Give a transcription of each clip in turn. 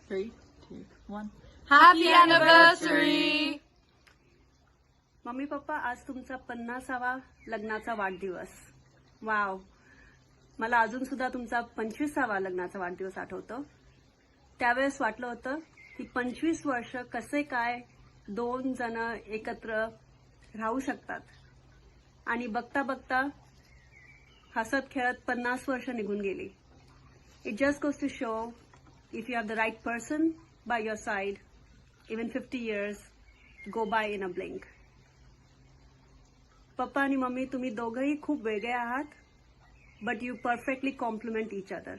3, 2, 1. Happy anniversary! Mummy papa, आज तुमचा 50वा लग्नाचा वाढदिवस. वाव. मला अजून सुद्धा तुमचा 25वा लग्नाचा वाढदिवस आठवतो. त्यावेळेस वाटलं होतं की 25 वर्ष कसे काय दोन जण एकत्र राहू शकतात. आणि बघता बघता हसत खेळत 50 वर्ष निघून गेली. It just goes to show if you have the right person by your side, even 50 years go by in a blink. Papa आणि मम्मी, तुम्ही दोघंही खूप वेगळे आहात, but you perfectly complement each other.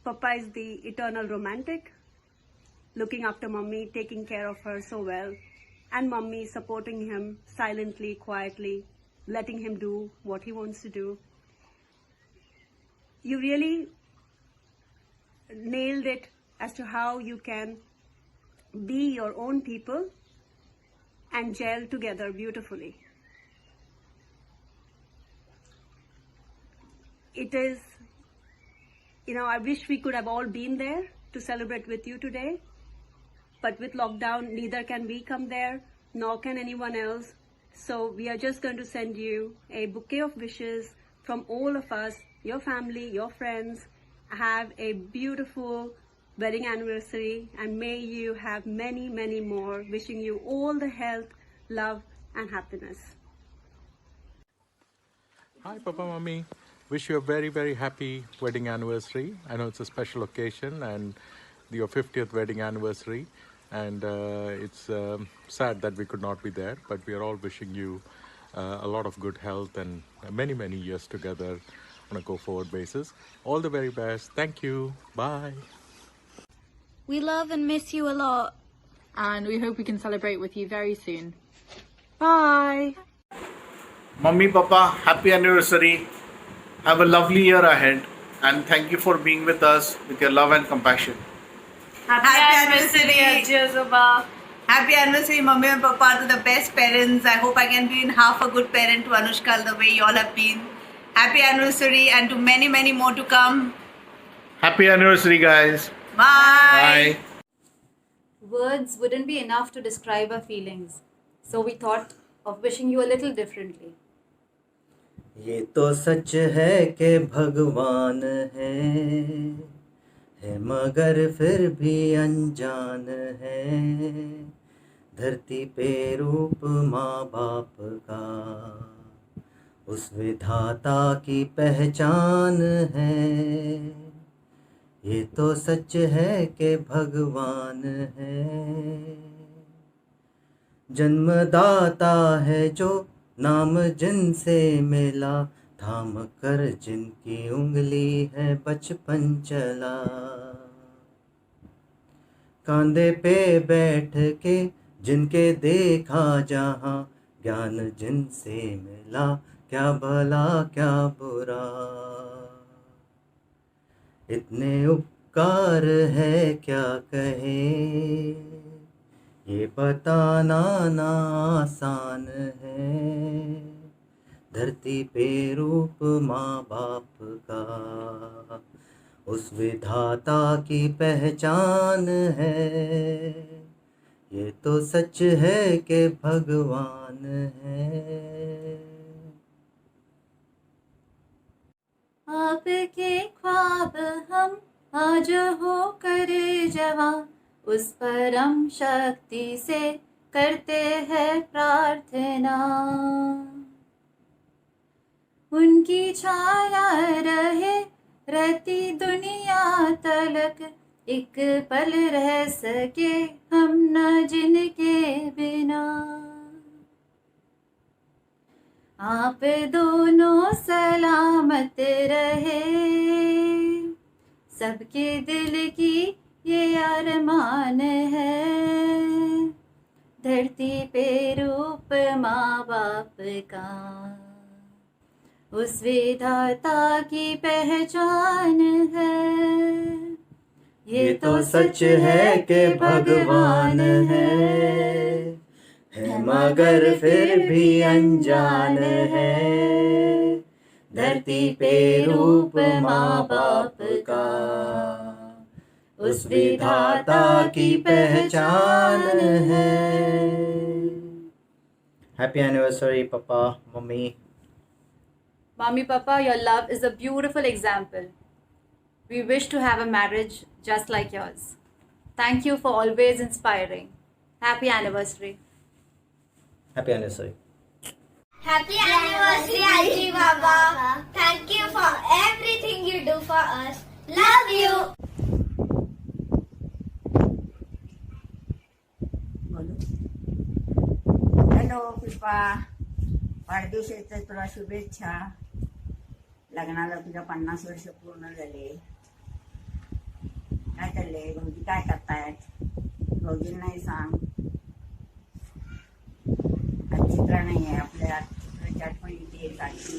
Papa is the eternal romantic, looking after mommy, taking care of her so well, and mommy supporting him silently, quietly, letting him do what he wants to do. You really nailed it as to how you can be your own people and gel together beautifully. It is, I wish we could have all been there to celebrate with you today. But with lockdown, neither can we come there, nor can anyone else. So we are just going to send you a bouquet of wishes from all of us, your family, your friends. Have a beautiful wedding anniversary, and may you have many, many more. Wishing you all the health, love, and happiness. Hi, Papa, Mommy. Wish you a very, very happy wedding anniversary. I know it's a special occasion and your 50th wedding anniversary. And it's sad that we could not be there, but we are all wishing you a lot of good health and many, many years together on a go-forward basis. All the very best. Thank you. Bye. We love and miss you a lot. And we hope we can celebrate with you very soon. Bye. Mummy, Papa, happy anniversary. Have a lovely year ahead. And thank you for being with us with your love and compassion. Happy anniversary, Jyozoba. Happy anniversary, Mummy and Papa, to the best parents. I hope I can be in half a good parent to Anushka the way you all have been. Happy anniversary, and to many, many more to come. Happy anniversary, guys. Bye. Words wouldn't be enough to describe our feelings, so we thought of wishing you a little differently. ये तो सच है कि भगवान है मगर फिर भी अनजान है. धरती पे रूप माँ बाप का उस विधाता की पहचान है. ये तो सच है कि भगवान है. जन्मदाता है जो नाम जिनसे मिला, थाम कर जिनकी उंगली है बचपन चला. कांधे पे बैठ के जिनके देखा जहाँ, ज्ञान जिनसे मिला क्या भला क्या बुरा. इतने उपकार है क्या कहे, ये बताना ना आसान है. धरती पे रूप माँ बाप का उस विधाता की पहचान है. ये तो सच है कि भगवान है. आपके ख्वाब हम आज हो कर जवां, उस परम शक्ति से करते हैं प्रार्थना. उनकी छाया रहे रहती दुनिया तलक, एक पल रह सके हम न जिनके बिना. आप दोनों सलामत रहे, सबके दिल की ये अरमान है. धरती पे रूप माँ बाप का उस विधाता की पहचान है. ये तो सच है कि भगवान है मगर फिर भी अनजान है. धरती पे रूप माँ बाप का उस विधाता की पहचान है। Happy anniversary papa mummy. Mommy, Papa, your love is a beautiful example. We wish to have a marriage just like yours. Thank you for always inspiring. Happy anniversary. Happy anniversary. Happy anniversary, Auntie Baba. Thank you for everything you do for us. Love you. Hello Pushpa, वाढदिवसाच्या तुला शुभेच्छा. लग्नाला तुझ्या 50 वर्ष पूर्ण झाले. काय चाललंय भाऊजी, काय करतायत? भाऊजींनाही सांग. आज चित्रा नाही आहे आपल्या, चित्राची आठवण येते काढली.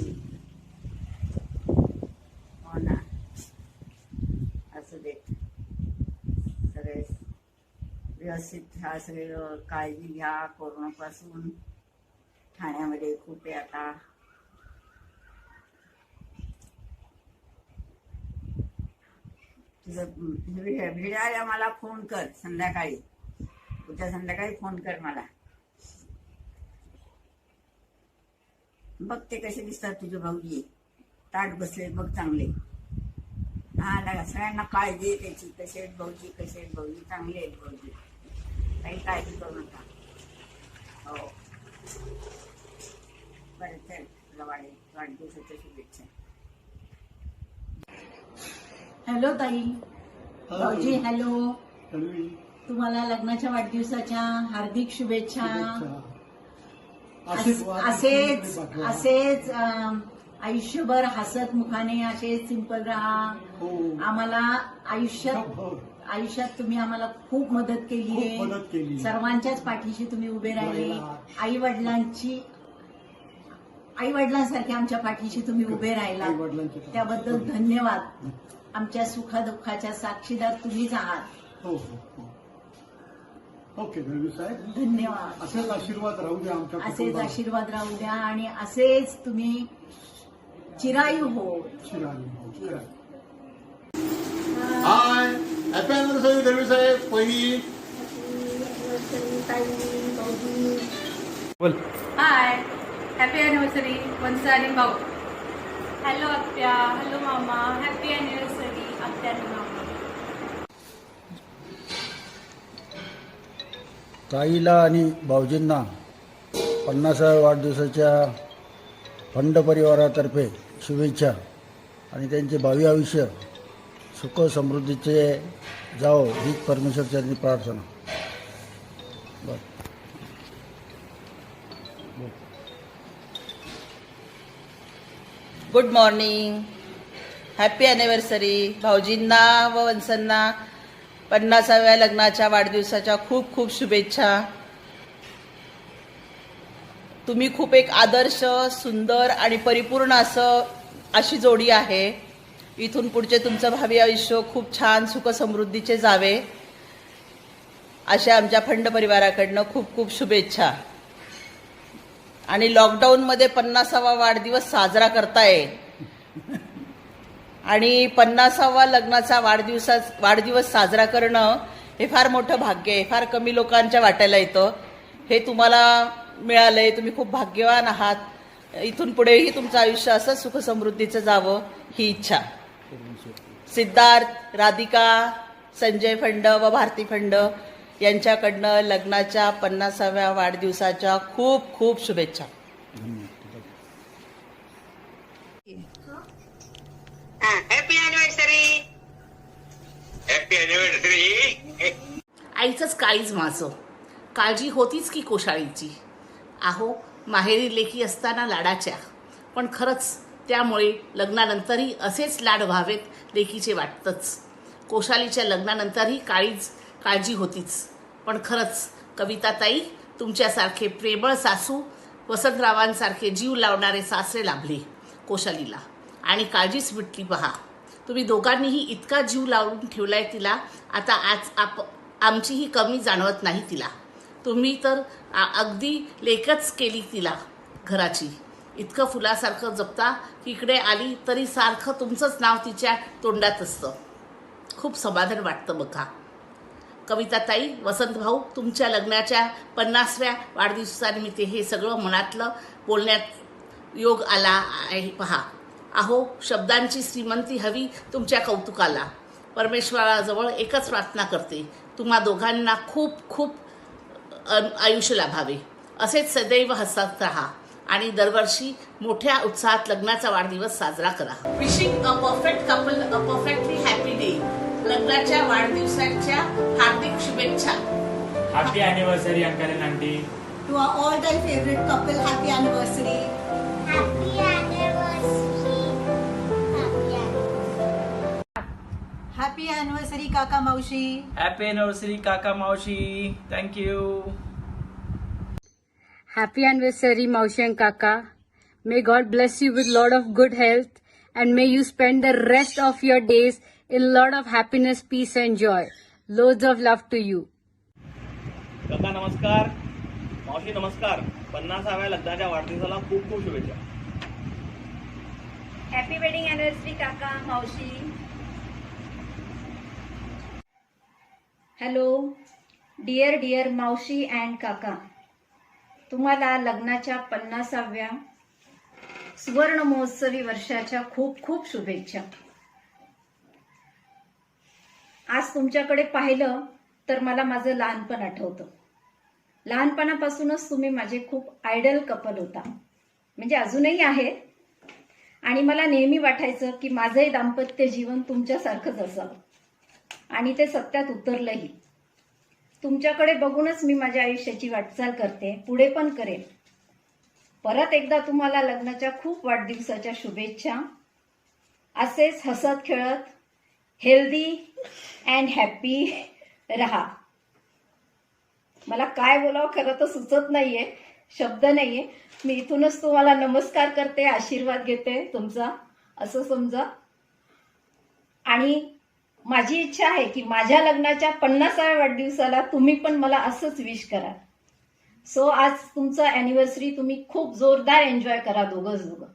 हो ना, असू देत. सगळे व्यवस्थित घ्या, सगळे काळजी घ्या कोरोनापासून. ठाण्यामध्ये खूप आहे आता. तुझं भिडायला मला फोन कर संध्याकाळी. उद्या संध्याकाळी फोन कर मला. बघ ते कसे दिसतात तुझे भाऊजी, ताट बसले बघ चांगले. हा लागा, सगळ्यांना काळजी आहे त्याची. कसे आहेत भाऊजी, कसे आहेत भाऊजी? चांगले आहेत भाऊजी, काही काळजी करू नका. हो बरं, चल तुला वाढदिवसाच्या शुभेच्छा. हॅलो ताई, भाऊजी हॅलो. तुम्हाला लग्नाच्या वाढदिवसाच्या हार्दिक शुभेच्छा. असेच आयुष्यभर हसत मुखाने असेच सिंपल राहा. आम्हाला आयुष्यात तुम्ही आम्हाला खूप मदत केली आहे. सर्वांच्याच पाठीशी तुम्ही उभे राहिले. आई वडिलांसारखे आमच्या पाठीशी तुम्ही उभे राहिला, त्याबद्दल धन्यवाद. आमच्या सुखदुःखाच्या साक्षीदार तुम्हीच आहात. ओके साहेब, धन्यवाद. असेच आशीर्वाद राहू द्या आमच्या, असेच आशीर्वाद राहू द्या आणि असेच तुम्ही चिरायू हो. हाय, हॅपी अॅनिव्हर्सरी दळवी साहेब. पहिली बोल. हाय, हॅपी अॅनिव्हर्सरी वंस आणि भाऊ. हॅलो आत्या, हॅलो मामा. हॅपी अॅनिव्हर्सरी आत्या आणि मामा. ताईला आणि भाऊजींना 50व्या वाढदिवसाच्या फंड परिवारातर्फे शुभेच्छा आणि त्यांचे भावी आयुष्य सुख समृद्धीचे जाओ हीच परमेश्वरचरणी प्रार्थना. Good morning. हॅपी ॲनिव्हर्सरी भाऊजींना व वंसांना 50व्या लग्नाच्या वाढदिवसाच्या खूप खूप शुभेच्छा. तुम्ही खूप एक आदर्श, सुंदर आणि परिपूर्ण अशी जोडी आहे. इथून पुढचे तुमचं भावी आयुष्य खूप छान सुख समृद्धीचे जावे अशा आमच्या फंड परिवाराकडनं खूप खूप शुभेच्छा. आणि लॉकडाऊनमध्ये 50वा वाढदिवस साजरा करताय आणि 50वा लग्नाचा वाढदिवस साजरा करणं हे फार मोठं भाग्य आहे. फार कमी लोकांच्या वाट्याला येतं. हे तुम्हाला मिळालंय, तुम्ही खूप भाग्यवान आहात. इथून पुढेही तुमचं आयुष्य असं सुख समृद्धीचं जावं ही इच्छा. सिद्धार्थ, राधिका, संजय फंड व भारती फंड यांच्याकडनं लग्नाच्या 50व्या वाढदिवसाच्या खूप खूप शुभेच्छा. Happy anniversary. Happy anniversary. आईचंच काळीज माझं, काळजी होतीच की कोशाळीची. आहो माहेरी लेकी असताना लाडाच्या, पण खरंच त्यामुळे लग्नानंतरही असेच लाड व्हावेत लेकीचे वाटतंच. कोशालीच्या लग्नानंतरही काळजी होतीच, पण खरंच कविताताई तुमच्यासारखे प्रेमळ सासू, वसंतरावांसारखे जीव लावणारे सासरे लाभले कोशालीला आणि काळजीच मिटली. पहा तुम्ही दोघांनीही इतका जीव लावून ठेवलाय तिला. आता आज आमचीही कमी जाणवत नाही तिला. तुम्ही तर अगदी लेकच केली तिला घराची. इतकं फुलासारखं जपता की इकडे आली तरी सारखं तुमचंच नाव तिच्या तोंडात असतं. खूप खूप समाधान वाटतं बघा. कविताताई, वसंत भाऊ, तुमच्या लग्नाच्या 50व्या वाढदिवसानिमित्त हे सगळं मनातलं बोलण्यात योग आला आहे पहा. अहो, शब्दांची श्रीमंती हवी तुमच्या कौतुकाला. परमेश्वराजवळ एकच प्रार्थना करते, तुम्हा दोघांना खूप खूप आयुष्य लाभावे. असेच सदैव हसत राहा आणि दरवर्षी मोठ्या उत्साहात लग्नाचा वाढदिवस साजरा करा. Wishing a perfect couple a perfectly happy day. लग्नाच्या वाढदिवसाच्या हार्दिक शुभेच्छा. Happy anniversary uncle and aunty. To our all time favorite couple, happy anniversary. Happy anniversary. Happy anniversary काका मावशी. हॅपी अॅनिव्हर्सरी काका मावशी. Thank you. Happy anniversary, Maushi and Kaka. May God bless you with lot of good health and may you spend the rest of your days in lot of happiness, peace and joy. Loads of love to you. काका नमस्कार. मावशी नमस्कार. 50व्या लग्नाच्या वाढदिवसाला खूप खूप शुभेच्छा. Happy wedding anniversary काका मावशी. हॅलो डिअर मावशी अँड काका, तुम्हाला लग्नाच्या 50व्या सुवर्ण महोत्सवी वर्षाच्या खूप खूप शुभेच्छा. आज तुमच्याकडे पाहिलं तर मला माझं लहानपण आठवतं. लहानपणापासूनच तुम्ही माझे खूप आयडल कपल होता, म्हणजे अजूनही आहे. आणि मला नेहमी वाटायचं की माझंही दाम्पत्य जीवन तुमच्यासारखंच असावं आणि ते सत्यात उतरलंही. तुमच्याकडे बघूनच मी माझ्या आयुष्याची वाटचाल करते, पुढे पण करेन. परत एकदा तुम्हाला लग्नाच्या खूप वाढदिवसाच्या शुभेच्छा. असेच हसत खेळत हेल्दी अँड हॅपी रहा. मला काय बोलावं खरं तर सुचत नाहीये, शब्द नाहीये. मी इथूनच तुम्हाला नमस्कार करते, आशीर्वाद घेते तुमचा, असं समजा. आणि माझी इच्छा आहे की माझ्या लग्नाच्या 50व्या वाढदिवसाला तुम्ही पण मला असंच विश करा. सो आज तुमचं अॅनिव्हर्सरी तुम्ही खूप जोरदार एन्जॉय करा दोघं.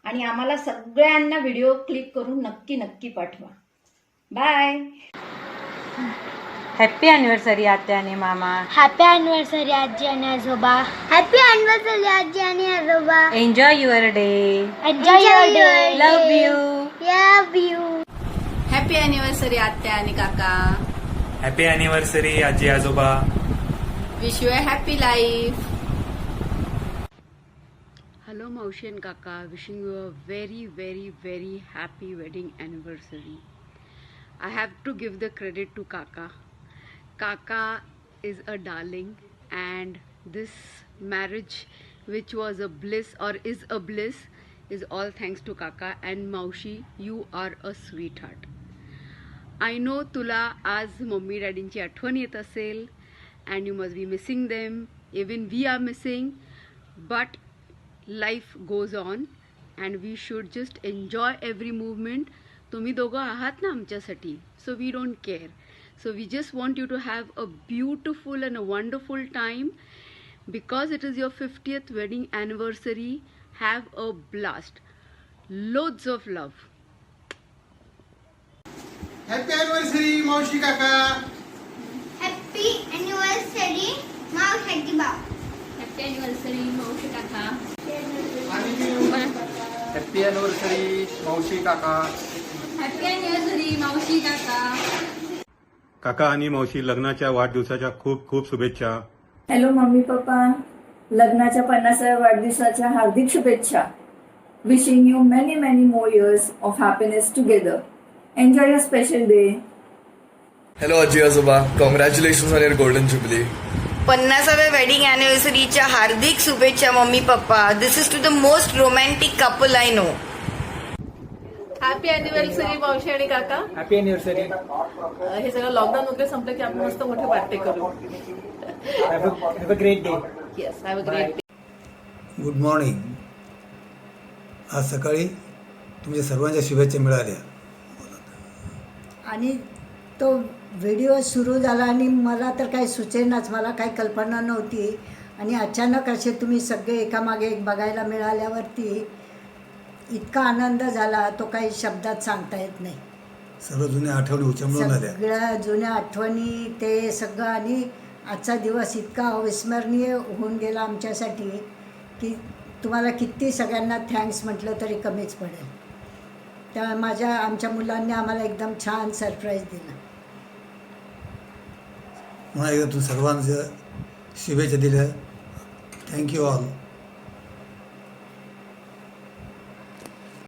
आणि आम्हाला सगळ्यांना व्हिडिओ क्लिक करून नक्की नक्की पाठवा. बाय. हॅपी अॅनिव्हर्सरी आत्या आणि मामा. हॅपी अॅनिव्हर्सरी आजी आणि आजोबा. हॅपी अॅनिव्हर्सरी आजी आणि आजोबा. Enjoy your day. Enjoy your day. Love you. Love you. Happy anniversary आत्या आणि काका. हॅपी अॅनिव्हर्सरी आजी आजोबा. Wish you a happy life. Hello Maushi and Kaka, wishing you a very very very happy wedding anniversary. I have to give the credit to Kaka. Kaka is a darling and this marriage which was a bliss or is a bliss is all thanks to Kaka. And Maushi, you are a sweetheart. I know तुला आज mummy डॅडींची आठवण येत असेल and you must be missing them. Even we are missing, but life goes on and we should just enjoy every movement. तुम्ही दोघं आहात ना आमच्यासाठी, so we don't care. So we just want you to have a beautiful and a wonderful time because it is your 50th wedding anniversary. Have a blast. Loads of love. Happy anniversary मावशी काका. Happy anniversary मावशी बाबा. Happy anniversary मावशी काका. Happy anniversary मावशी काका. Happy anniversary मावशी काका. काका आणि मावशी लग्नाच्या वाढदिवसाच्या खूप खूप शुभेच्छा. हॅलो मम्मी पप्पा, लग्नाच्या 50व्या वाढदिवसाच्या हार्दिक शुभेच्छा. Wishing you many many more years of happiness together. Enjoy a special day. Hello आजी आजोबा, congratulation on your golden jubilee. 50व्या वेडिंग अॅनिव्हर्सरीच्या हार्दिक शुभेच्छा mummy papa. This is to the most romantic couple I know. Happy anniversary मावशी आणि काका. Happy anniversary. हे सगळं लॉकडाऊन वगैरे संपलं की आपण मस्त मोठे पार्टी करू. Have a great day. Yes, have a great day. Good morning. आज सकाळी तुमच्या सर्वांच्या शुभेच्छा मिळाल्या आणि तो व्हिडिओ सुरू झाला आणि मला तर काही सुचेनाच, मला काही कल्पना नव्हती. आणि अचानक असे तुम्ही सगळे एकामागे एक बघायला मिळाल्यावरती इतका आनंद झाला, तो काही शब्दात सांगता येत नाही. सर्व जुन्या आठवणी उचंबळून आल्या. सगळ्या जुन्या आठवणी ते सगळं आणि आजचा दिवस इतका अविस्मरणीय होऊन गेला आमच्यासाठी की तुम्हाला किती सगळ्यांना थँक्स म्हटलं तरी कमीच पडेल. त्या आमच्या मुलांनी आम्हाला एकदम छान सरप्राईज दिलं. पुन्हा एकदा तू सर्वांचं शुभेच्छा दिल्या. Thank you all.